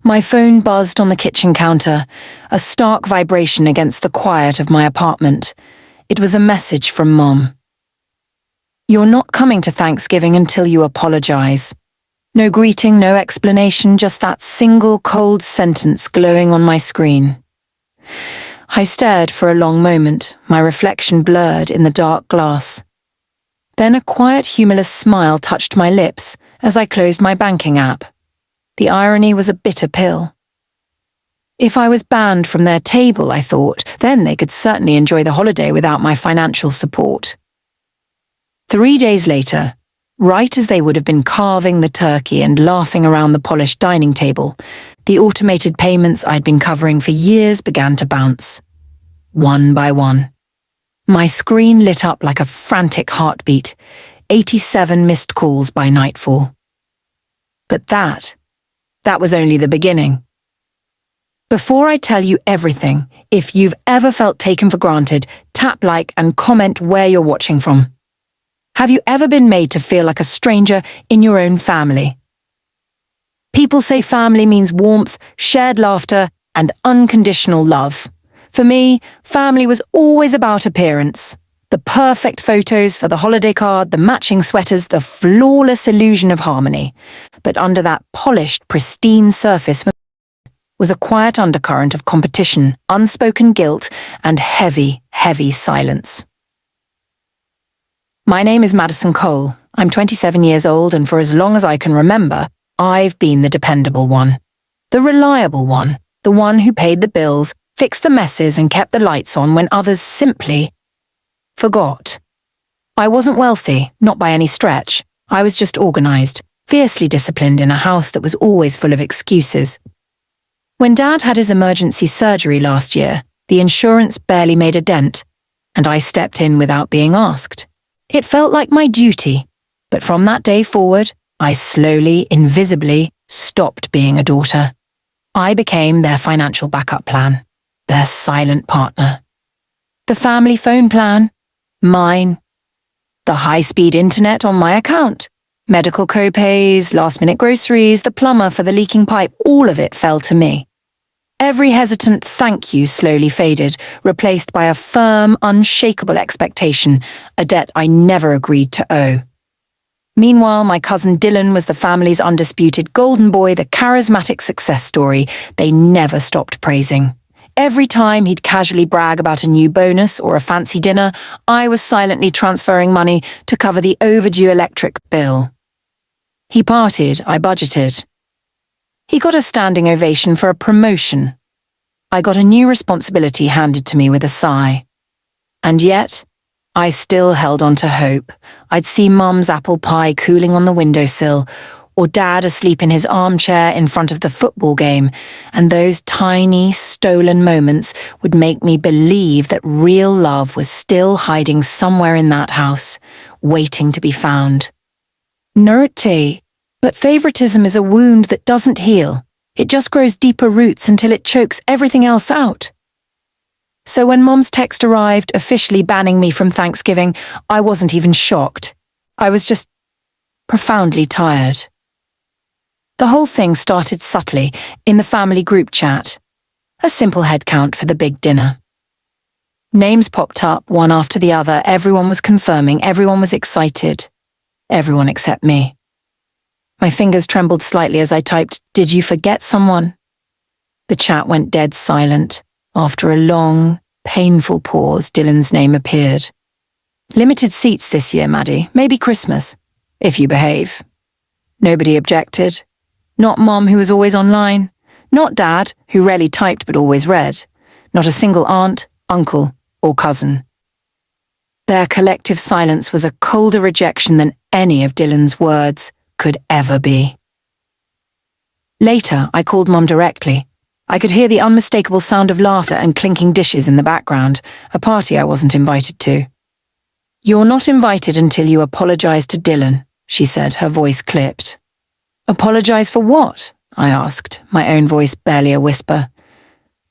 My phone buzzed on the kitchen counter, a stark vibration against the quiet of my apartment. It was a message from Mom. "You're not coming to Thanksgiving until you apologize." No greeting, no explanation, just that single cold sentence glowing on my screen. I stared for a long moment, my reflection blurred in the dark glass. Then a quiet, humorless smile touched my lips as I closed my banking app. The irony was a bitter pill. If I was banned from their table, I thought, then they could certainly enjoy the holiday without my financial support. 3 days later, right as they would have been carving the turkey and laughing around the polished dining table, the automated payments I'd been covering for years began to bounce. One by one. My screen lit up like a frantic heartbeat, 87 missed calls by nightfall. But that was only the beginning. Before I tell you everything, if you've ever felt taken for granted, tap like and comment where you're watching from. Have you ever been made to feel like a stranger in your own family? People say family means warmth, shared laughter, and unconditional love. For me, family was always about appearance. The perfect photos for the holiday card, the matching sweaters, the flawless illusion of harmony. But under that polished, pristine surface was a quiet undercurrent of competition, unspoken guilt, and heavy, heavy silence. My name is Madison Cole. I'm 27 years old, and for as long as I can remember, I've been the dependable one. The reliable one. The one who paid the bills, fixed the messes, and kept the lights on when others simply forgot. I wasn't wealthy, not by any stretch. I was just organized, fiercely disciplined in a house that was always full of excuses. When Dad had his emergency surgery last year, the insurance barely made a dent, and I stepped in without being asked. It felt like my duty, but from that day forward, I slowly, invisibly, stopped being a daughter. I became their financial backup plan, their silent partner. The family phone plan, mine. The high-speed internet on my account. Medical co-pays, last-minute groceries, the plumber for the leaking pipe, all of it fell to me. Every hesitant thank you slowly faded, replaced by a firm, unshakable expectation, a debt I never agreed to owe. Meanwhile, my cousin Dylan was the family's undisputed golden boy, the charismatic success story they never stopped praising. Every time he'd casually brag about a new bonus or a fancy dinner, I was silently transferring money to cover the overdue electric bill. He partied, I budgeted. He got a standing ovation for a promotion. I got a new responsibility handed to me with a sigh. And yet, I still held on to hope. I'd see Mum's apple pie cooling on the windowsill, or Dad asleep in his armchair in front of the football game, and those tiny, stolen moments would make me believe that real love was still hiding somewhere in that house, waiting to be found. Nurte, but favoritism is a wound that doesn't heal. It just grows deeper roots until it chokes everything else out. So when Mom's text arrived, officially banning me from Thanksgiving, I wasn't even shocked. I was just profoundly tired. The whole thing started subtly in the family group chat. A simple head count for the big dinner. Names popped up one after the other. Everyone was confirming. Everyone was excited. Everyone except me. My fingers trembled slightly as I typed, "Did you forget someone?" The chat went dead silent. After a long, painful pause, Dylan's name appeared. "Limited seats this year, Maddie. Maybe Christmas. If you behave." Nobody objected. Not Mom, who was always online. Not Dad, who rarely typed but always read. Not a single aunt, uncle, or cousin. Their collective silence was a colder rejection than any of Dylan's words could ever be. Later, I called Mom directly. I could hear the unmistakable sound of laughter and clinking dishes in the background, a party I wasn't invited to. "You're not invited until you apologize to Dylan," she said, her voice clipped. "Apologize for what?" I asked, my own voice barely a whisper.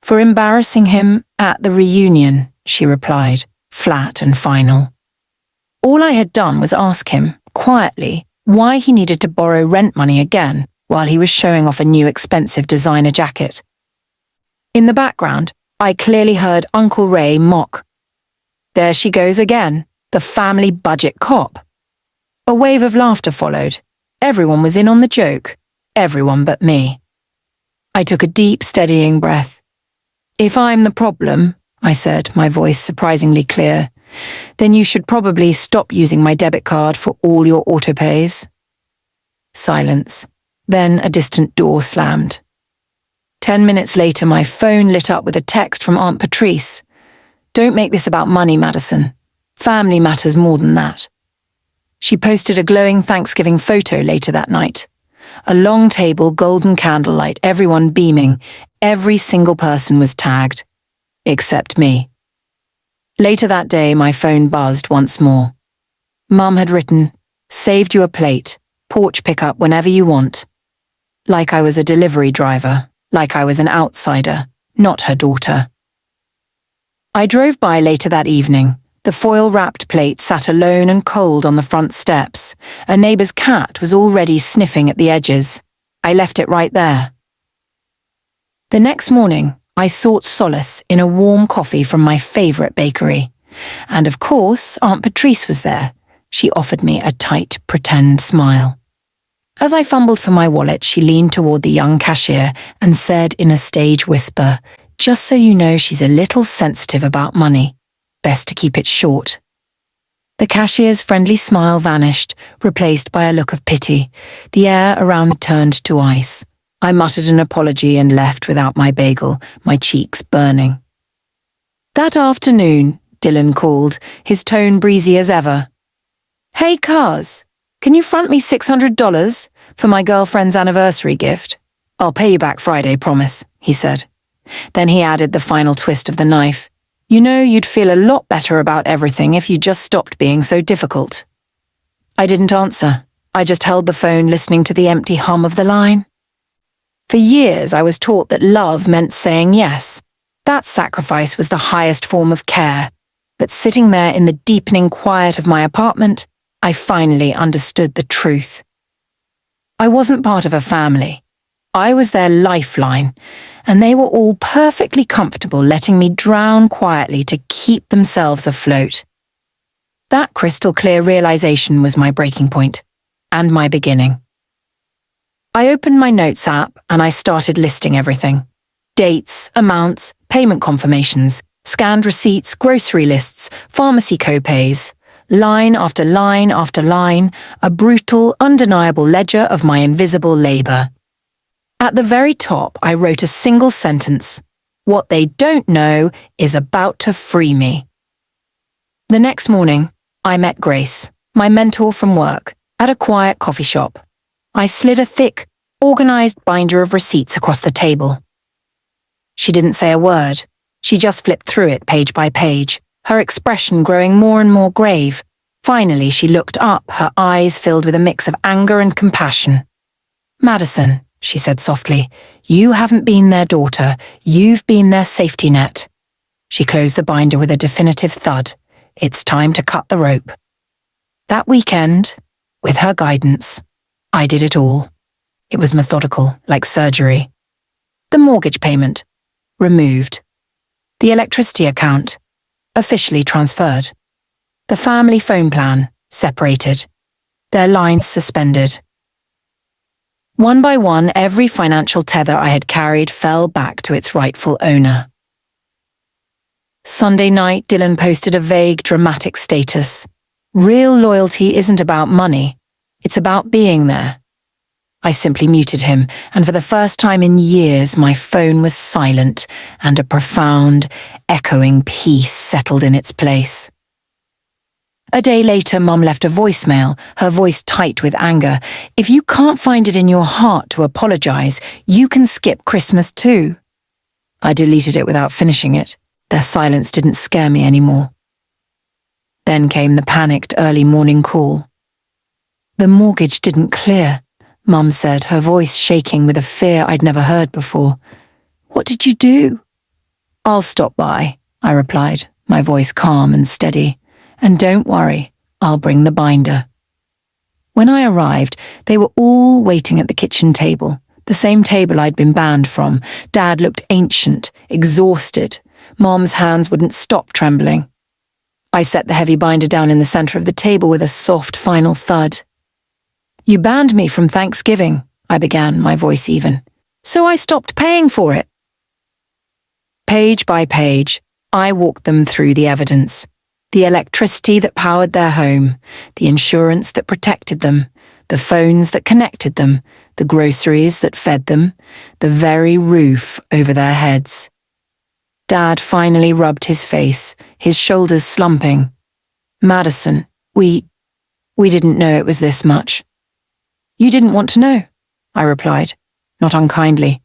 "For embarrassing him at the reunion," she replied, flat and final. All I had done was ask him, quietly, why he needed to borrow rent money again, while he was showing off a new expensive designer jacket. In the background, I clearly heard Uncle Ray mock. There she goes again, the family budget cop. A wave of laughter followed. Everyone was in on the joke. Everyone but me. I took a deep, steadying breath. If I'm the problem, I said, my voice surprisingly clear, then you should probably stop using my debit card for all your autopays. Silence. Then a distant door slammed. 10 minutes later, my phone lit up with a text from Aunt Patrice. Don't make this about money, Madison. Family matters more than that. She posted a glowing Thanksgiving photo later that night. A long table, golden candlelight, everyone beaming. Every single person was tagged. Except me. Later that day, my phone buzzed once more. Mum had written, "Saved you a plate, porch pickup whenever you want." Like I was a delivery driver, like I was an outsider, not her daughter. I drove by later that evening. The foil-wrapped plate sat alone and cold on the front steps. A neighbour's cat was already sniffing at the edges. I left it right there. The next morning, I sought solace in a warm coffee from my favourite bakery. And of course, Aunt Patrice was there. She offered me a tight, pretend smile. As I fumbled for my wallet, she leaned toward the young cashier and said in a stage whisper, "Just so you know, she's a little sensitive about money. Best to keep it short." The cashier's friendly smile vanished, replaced by a look of pity. The air around me turned to ice. I muttered an apology and left without my bagel, my cheeks burning. That afternoon, Dylan called, his tone breezy as ever. "Hey, Cars, can you front me $600 for my girlfriend's anniversary gift? I'll pay you back Friday, promise," he said. Then he added the final twist of the knife. "You know, you'd feel a lot better about everything if you just stopped being so difficult." I didn't answer. I just held the phone listening to the empty hum of the line. For years, I was taught that love meant saying yes. That sacrifice was the highest form of care. But sitting there in the deepening quiet of my apartment, I finally understood the truth. I wasn't part of a family. I was their lifeline, and they were all perfectly comfortable letting me drown quietly to keep themselves afloat. That crystal clear realization was my breaking point, and my beginning. I opened my notes app and I started listing everything. Dates, amounts, payment confirmations, scanned receipts, grocery lists, pharmacy copays. Line after line after line, a brutal, undeniable ledger of my invisible labor. At the very top, I wrote a single sentence. What they don't know is about to free me. The next morning, I met Grace, my mentor from work, at a quiet coffee shop. I slid a thick, organized binder of receipts across the table. She didn't say a word. She just flipped through it page by page, her expression growing more and more grave. Finally, she looked up, her eyes filled with a mix of anger and compassion. "Madison," she said softly, "you haven't been their daughter. You've been their safety net." She closed the binder with a definitive thud. It's time to cut the rope. That weekend, with her guidance, I did it all. It was methodical, like surgery. The mortgage payment, removed. The electricity account, officially transferred. The family phone plan, separated. Their lines suspended. One by one, every financial tether I had carried fell back to its rightful owner. Sunday night, Dylan posted a vague, dramatic status. Real loyalty isn't about money. It's about being there. I simply muted him, and for the first time in years, my phone was silent, and a profound, echoing peace settled in its place. A day later, Mum left a voicemail, her voice tight with anger. "If you can't find it in your heart to apologize, you can skip Christmas too." I deleted it without finishing it. Their silence didn't scare me anymore. Then came the panicked early morning call. "The mortgage didn't clear," Mum said, her voice shaking with a fear I'd never heard before. "What did you do?" "I'll stop by," I replied, my voice calm and steady. "And don't worry, I'll bring the binder." When I arrived, they were all waiting at the kitchen table, the same table I'd been banned from. Dad looked ancient, exhausted. Mom's hands wouldn't stop trembling. I set the heavy binder down in the center of the table with a soft final thud. "You banned me from Thanksgiving," I began, my voice even. "So I stopped paying for it." Page by page, I walked them through the evidence. The electricity that powered their home, the insurance that protected them, the phones that connected them, the groceries that fed them, the very roof over their heads. Dad finally rubbed his face, his shoulders slumping. "Madison, we didn't know it was this much." "You didn't want to know," I replied, not unkindly.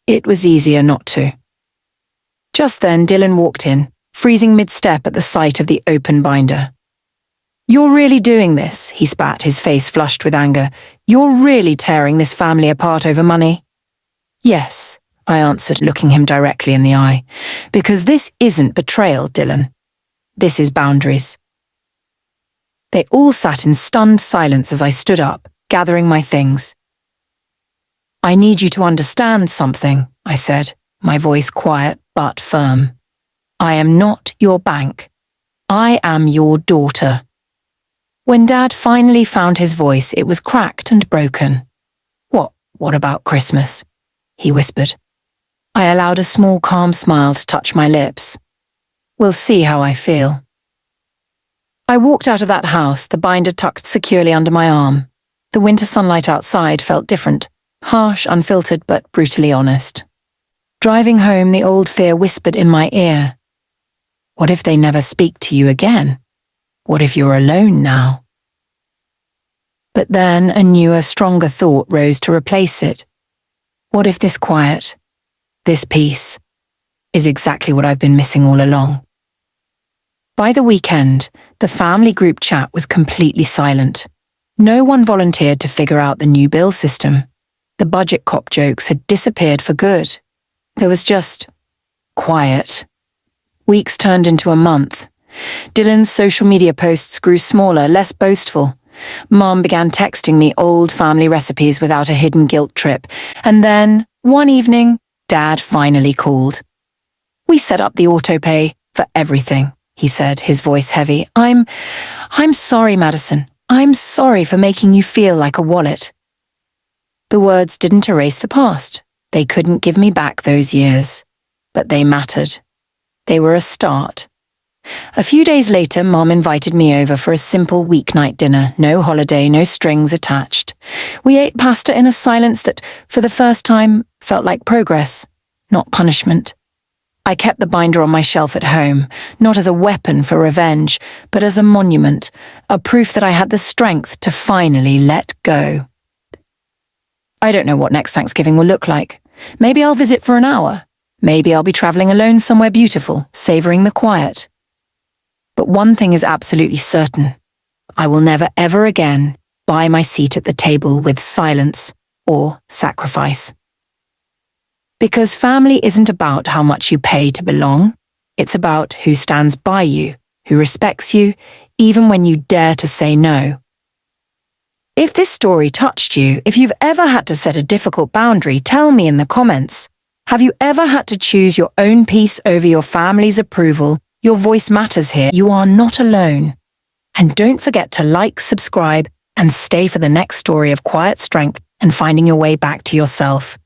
It was easier not to. Just then, Dylan walked in, freezing mid-step at the sight of the open binder. "You're really doing this," he spat, his face flushed with anger. "You're really tearing this family apart over money?" "Yes," I answered, looking him directly in the eye. "Because this isn't betrayal, Dylan. This is boundaries." They all sat in stunned silence as I stood up, gathering my things. "I need you to understand something," I said, my voice quiet but firm. "I am not your bank. I am your daughter." When Dad finally found his voice, it was cracked and broken. What about Christmas?" he whispered. I allowed a small calm smile to touch my lips. "We'll see how I feel." I walked out of that house, the binder tucked securely under my arm. The winter sunlight outside felt different, harsh, unfiltered, but brutally honest. Driving home, the old fear whispered in my ear. What if they never speak to you again? What if you're alone now? But then a newer, stronger thought rose to replace it. What if this quiet, this peace, is exactly what I've been missing all along? By the weekend, the family group chat was completely silent. No one volunteered to figure out the new bill system. The budget cop jokes had disappeared for good. There was just quiet. Weeks turned into a month. Dylan's social media posts grew smaller, less boastful. Mom began texting me old family recipes without a hidden guilt trip. And then, one evening, Dad finally called. "We set up the autopay for everything," he said, his voice heavy. I'm sorry, Madison. I'm sorry for making you feel like a wallet." The words didn't erase the past. They couldn't give me back those years. But they mattered. They were a start. A few days later, Mom invited me over for a simple weeknight dinner, no holiday, no strings attached. We ate pasta in a silence that, for the first time, felt like progress, not punishment. I kept the binder on my shelf at home, not as a weapon for revenge, but as a monument, a proof that I had the strength to finally let go. I don't know what next Thanksgiving will look like. Maybe I'll visit for an hour. Maybe I'll be traveling alone somewhere beautiful, savoring the quiet. But one thing is absolutely certain. I will never ever again buy my seat at the table with silence or sacrifice. Because family isn't about how much you pay to belong. It's about who stands by you, who respects you, even when you dare to say no. If this story touched you, if you've ever had to set a difficult boundary, tell me in the comments. Have you ever had to choose your own peace over your family's approval? Your voice matters here. You are not alone. And don't forget to like, subscribe, and stay for the next story of quiet strength and finding your way back to yourself.